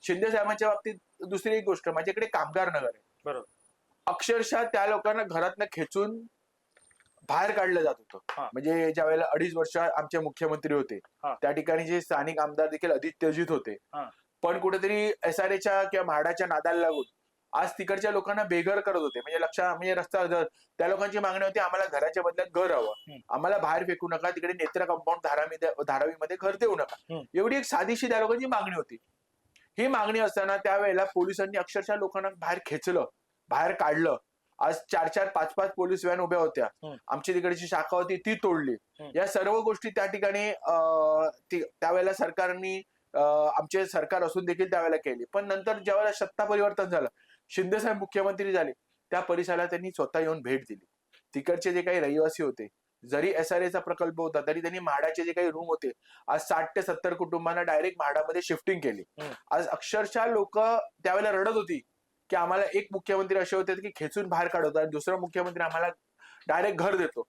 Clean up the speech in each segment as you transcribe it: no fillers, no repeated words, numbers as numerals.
शिंदे साहेबांच्या बाबतीत दुसरी एक गोष्ट, माझ्याकडे कामगार नगर आहे. बरोबर. अक्षरशः त्या लोकांना घरातनं खेचून बाहेर काढलं जात होतं. म्हणजे ज्या वेळेला 2.5 वर्ष आमचे मुख्यमंत्री होते, त्या ठिकाणी जे स्थानिक आमदार देखील आदित्यजीत होते. पण कुठेतरी SRAच्या किंवा म्हाडाच्या नादाला लागून आज तिकडच्या लोकांना बेघर करत होते. म्हणजे रस्ता, त्या लोकांची मागणी होती, आम्हाला घराच्या बदल्यात घर हवं, आम्हाला बाहेर फेकू नका, तिकडे नेत्र कंपाऊंड धारावीमध्ये घर देऊ नका. एवढी एक साधीशी त्या लोकांची मागणी होती. ही मागणी असताना त्यावेळेला पोलिसांनी अक्षरशः लोकांना बाहेर खेचलं, बाहेर काढलं. आज 4-4, 5-5 पोलीस व्हॅन उभ्या होत्या. आमची तिकडची शाखा होती ती तोडली. या सर्व गोष्टी त्या ठिकाणी त्यावेळेला सरकारनी, आमचे सरकार असून देखील त्यावेळेला केली. पण नंतर ज्यावेळेला सत्ता परिवर्तन झालं, शिंदे साहेब मुख्यमंत्री झाले, त्या परिसराला त्यांनी स्वतः येऊन भेट दिली. तिकडचे जे काही रहिवासी होते, जरी SRAचा प्रकल्प होता तरी त्यांनी म्हाडाचे जे काही रूम होते, आज 60 ते 70 कुटुंबांना डायरेक्ट म्हाडामध्ये शिफ्टिंग केली. आज अक्षरशः लोक त्यावेळेला रडत होती की आम्हाला एक मुख्यमंत्री असे होते की खेचून बाहेर काढवतात आणि दुसरा मुख्यमंत्री आम्हाला डायरेक्ट घर देतो.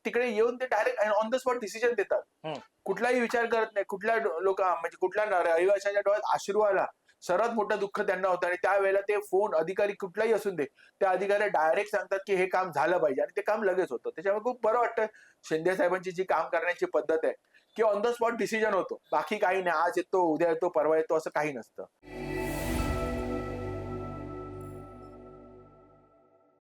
तिकडे येऊन ते direct on the spot decision देतात, कुठलाही विचार करत नाही. कुठल्या म्हणजे कुठल्या रहिवाशाच्या डोळ्यात अश्रू आला, सर्वात मोठं दुःख त्यांना होतं. आणि त्यावेळेला ते फोन अधिकारी कुठलाही असून दे, त्या अधिकारी डायरेक्ट सांगतात की हे काम झालं पाहिजे आणि ते काम लगेच होतं. त्याच्यामुळे खूप बरं वाटतं शिंदे साहेबांची जी काम करण्याची पद्धत आहे की ऑन द स्पॉट डिसिजन होतो, बाकी काही नाही. आज येतो, उद्या येतो, परवा येतो, असं काही नसतं.